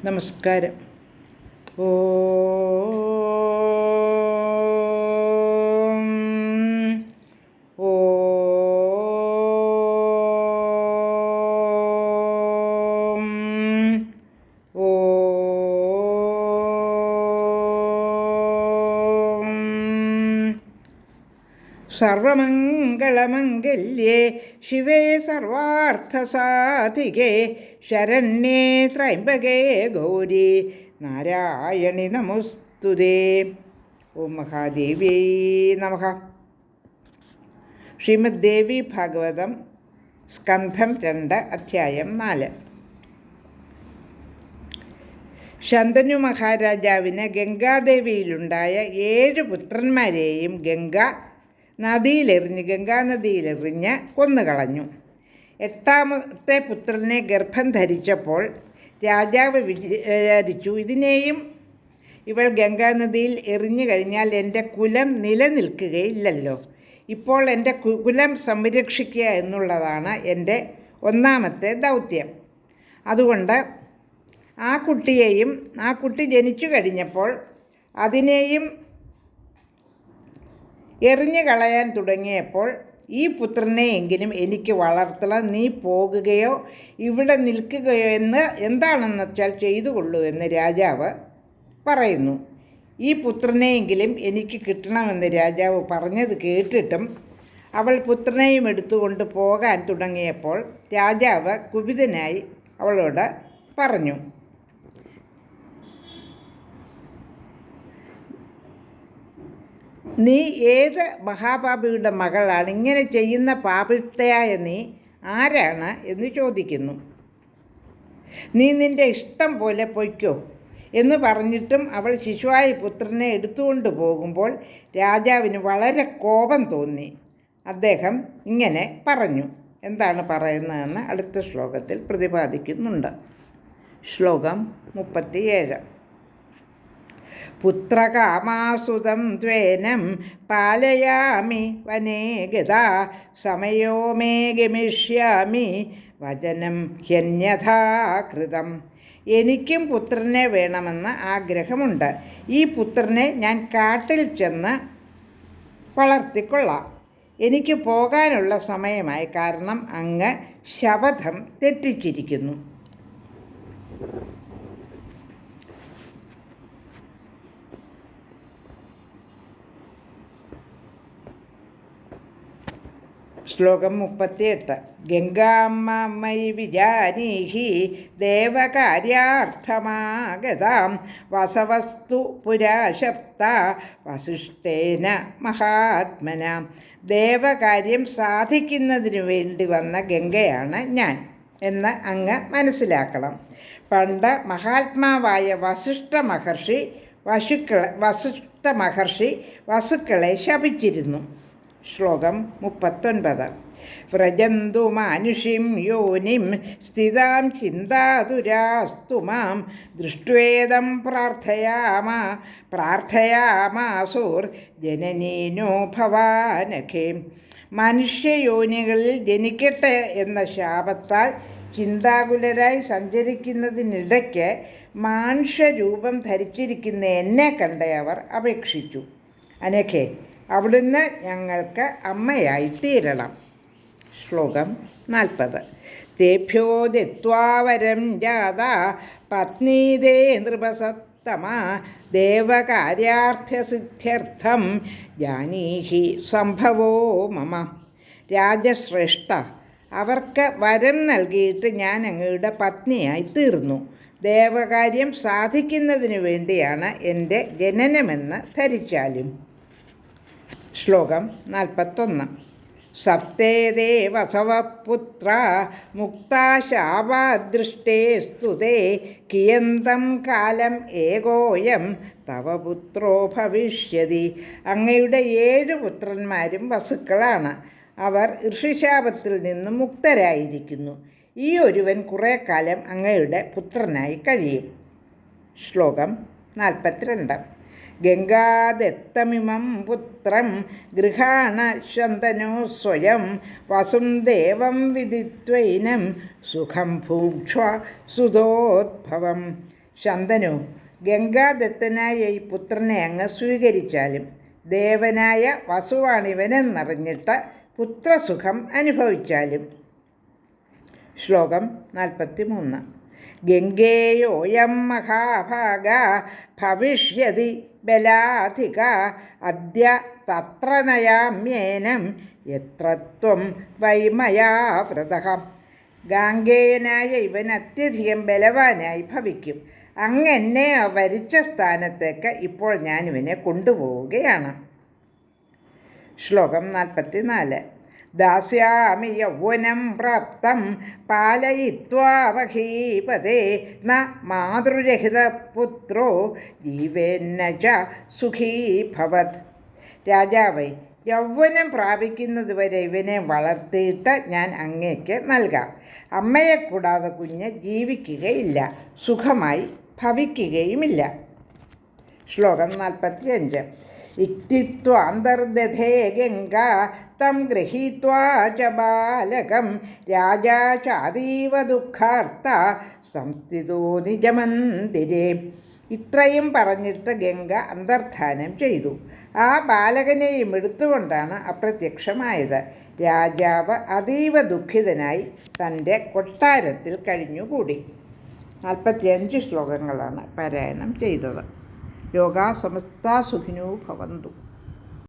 നമസ്കാരം. ഓം ഓം ഓം സർവമംഗളമംഗല്യേ ശിവേ സർവാർത്ഥസാധികേ ശരണ്യേ ത്രയംബകേ ഗൗരി നാരായണി നമോസ്തുതേ. ഓം മഹാദേവ്യൈ നമഃ. ശ്രീമദ് ദേവി ഭാഗവതം സ്കന്ധം 2 അധ്യായം 4. ശന്തനു മഹാരാജാവിന് ഗംഗാദേവിയിലുണ്ടായ 7 പുത്രന്മാരെയും ഗംഗാനദിയിലെറിഞ്ഞ് കൊന്നുകളഞ്ഞു. 8ാമത്തെ പുത്രനെ ഗർഭം ധരിച്ചപ്പോൾ രാജാവ് വിചാരിച്ചു, ഇതിനെയും ഇവൾ ഗംഗാനദിയിൽ എറിഞ്ഞു കഴിഞ്ഞാൽ എൻ്റെ കുലം നിലനിൽക്കുകയില്ലല്ലോ. ഇപ്പോൾ എൻ്റെ കുലം സംരക്ഷിക്കുക എന്നുള്ളതാണ് എൻ്റെ 1ാമത്തെ ദൗത്യം. അതുകൊണ്ട് ആ കുട്ടി ജനിച്ചു കഴിഞ്ഞപ്പോൾ അതിനെയും എറിഞ്ഞു കളയാൻ തുടങ്ങിയപ്പോൾ, ഈ പുത്രനെയെങ്കിലും എനിക്ക് വളർത്തണം, നീ പോകുകയോ ഇവിടെ നിൽക്കുകയോ എന്താണെന്ന് വെച്ചാൽ ചെയ്തു കൊള്ളുവെന്ന് രാജാവ് പറയുന്നു. ഈ പുത്രനെയെങ്കിലും എനിക്ക് കിട്ടണമെന്ന് രാജാവ് പറഞ്ഞത് കേട്ടിട്ടും അവൾ പുത്രനെയും എടുത്തുകൊണ്ട് പോകാൻ തുടങ്ങിയപ്പോൾ രാജാവ് കുപിതനായി അവളോട് പറഞ്ഞു, നീ ഏത് മഹാപാപിയുടെ മകളാണ്? ഇങ്ങനെ ചെയ്യുന്ന പാപിഷ്ഠയായ നീ ആരാണ് എന്ന് ചോദിക്കുന്നു. നീ നിൻ്റെ ഇഷ്ടം പോലെ പൊയ്ക്കോ എന്ന് പറഞ്ഞിട്ടും അവൾ ശിശുവായ പുത്രനെ എടുത്തുകൊണ്ട് പോകുമ്പോൾ രാജാവിന് വളരെ കോപം തോന്നി. അദ്ദേഹം ഇങ്ങനെ പറഞ്ഞു. എന്താണ് പറയുന്നതെന്ന് അടുത്ത ശ്ലോകത്തിൽ പ്രതിപാദിക്കുന്നുണ്ട്. ശ്ലോകം 37. പുത്രകാമാസുതം ത്വേനം പാലയാമി വനേ ഗതാ സമയോ മേ ഗമിഷ്യാമി വചനം ഹ്യന്യഥാ കൃതം. എനിക്കും പുത്രനെ വേണമെന്ന് ആഗ്രഹമുണ്ട്. ഈ പുത്രനെ ഞാൻ കാട്ടിൽ ചെന്ന് വളർത്തിക്കൊള്ളാം. എനിക്ക് പോകാനുള്ള സമയമായി, കാരണം അങ്ങ് ശപഥം തെറ്റിച്ചിരിക്കുന്നു. ശ്ലോകം 38. ഗംഗാമയി വിജാനീഹി ദേവകാര്യാർത്ഥമാഗതാം വസവസ്തു പുരാശപ്ത വസിഷ്ഠേന മഹാത്മന. ദേവകാര്യം സാധിക്കുന്നതിനു വേണ്ടി വന്ന ഗംഗയാണ് ഞാൻ എന്ന് അങ്ങ് മനസ്സിലാക്കണം. പണ്ട് മഹാത്മാവായ വസിഷ്ഠ മഹർഷി വസുക്കളെ ശപിച്ചിരുന്നു. ശ്ലോകം 39. വ്രജന്തു മാനുഷിം യോനിം സ്ഥിതാം ചിന്താതുരാസ്തു മാം ദൃഷ്ട്വേദം പ്രാർത്ഥയാമാസുർ ജനനീനോ ഭവാനഖേ. മനുഷ്യയോനികളിൽ ജനിക്കട്ടെ എന്ന ശാപത്താൽ ചിന്താകുലരായി സഞ്ചരിക്കുന്നതിനിടയ്ക്ക് മാനുഷ്യരൂപം ധരിച്ചിരിക്കുന്ന എന്നെ കണ്ട് അവർ അപേക്ഷിച്ചു, അനഘേ, അവിടുന്ന് ഞങ്ങൾക്ക് അമ്മയായി തീരണം. ശ്ലോകം 40. തേഭ്യോ ദത്വാവരം ജാത പത്നീതേ നൃപസത്തമാ ദേവകാര്യാർത്ഥസിദ്ധ്യർത്ഥം ജാനീഹി സംഭവോ മമ. രാജശ്രേഷ്ഠ, അവർക്ക് വരം നൽകിയിട്ട് ഞാൻ അങ്ങയുടെ പത്നിയായി തീർന്നു. ദേവകാര്യം സാധിക്കുന്നതിനു വേണ്ടിയാണ് എൻ്റെ ജനനമെന്ന് ധരിച്ചാലും. ശ്ലോകം 41. സപ്തേതേ വസവപുത്ര മുക്താശാപാദൃഷ്ടേ സ്തുതേ കിയന്തം കാലം ഏകോയം തവ പുത്രോ ഭവിഷ്യതി. അങ്ങയുടെ 7 പുത്രന്മാരും വസുക്കളാണ്. അവർ ഋഷിശാപത്തിൽ നിന്ന് മുക്തരായിരിക്കുന്നു. ഈ ഒരുവൻ കുറേ കാലം അങ്ങയുടെ പുത്രനായി കഴിയും. ശ്ലോകം 42. ഗംഗാദത്തമിമം പുത്രം ഗൃഹാണ ശന്തനോ സ്വയം വസും ദേവം വിദിത്വൈനം സുഖം ഭൂക്ഷ്വ സുതോദ്ഭവം. ശന്തനു, ഗംഗാദത്തനായ ഈ പുത്രനെ അങ്ങ് സ്വീകരിച്ചാലും ദേവനായ വസുവാണിവനെന്നറിഞ്ഞിട്ട് പുത്രസുഖം അനുഭവിച്ചാലും. ശ്ലോകം 43. ഗംഗേയോയം മഹാഭാഗ ഭവിഷ്യതി ബലാധിക അദ്യ തത്ര നയാമ്യേനം യത്ര ത്വം വൈ മയാ വ്രതഃ. ഗാംഗേയനായ ഇവൻ അത്യധികം ബലവാനായി ഭവിക്കും. അങ്ങ് എന്നെ വരിച്ച സ്ഥാനത്തേക്ക് ഇപ്പോൾ ഞാനിവനെ കൊണ്ടുപോവുകയാണ്. ശ്ലോകം 44. ദാസ്യാമി യൗവനം പ്രാപ്തം പാലയിത്വാ മഹീപതേ ന മാതൃരഹിതപുത്രോ ജീവേന്ന ച സുഖീ ഭവത്. രാജാവേ, യൗവനം പ്രാപിക്കുന്നതുവരെ ഇവനെ വളർത്തിയിട്ട് ഞാൻ അങ്ങേക്ക് നൽകാം. അമ്മയെ കൂടാതെ കുഞ്ഞ് ജീവിക്കുകയില്ല, സുഖമായി ഭവിക്കുകയുമില്ല. ശ്ലോകം 45. ഇക്തിത്വാന്തർദധേ ഗംഗാ തം ഗൃഹീത്വാ ച ബാലകം രാജാ ചാതീവ ദുഃഖാർത്ത സംസ്ഥിതോ നിജമന്ദിരേ. ഇത്രയും പറഞ്ഞിട്ട് ഗംഗ അന്തർധാനം ചെയ്തു. ആ ബാലകനെയും എടുത്തുകൊണ്ടാണ് അപ്രത്യക്ഷമായത്. രാജാവ് അതീവ ദുഃഖിതനായി തൻ്റെ കൊട്ടാരത്തിൽ കഴിഞ്ഞുകൂടി. 45 ശ്ലോകങ്ങളാണ് പാരായണം ചെയ്തത്. ലോകാ സമസ്താ സുഖിനോ ഭവന്തു.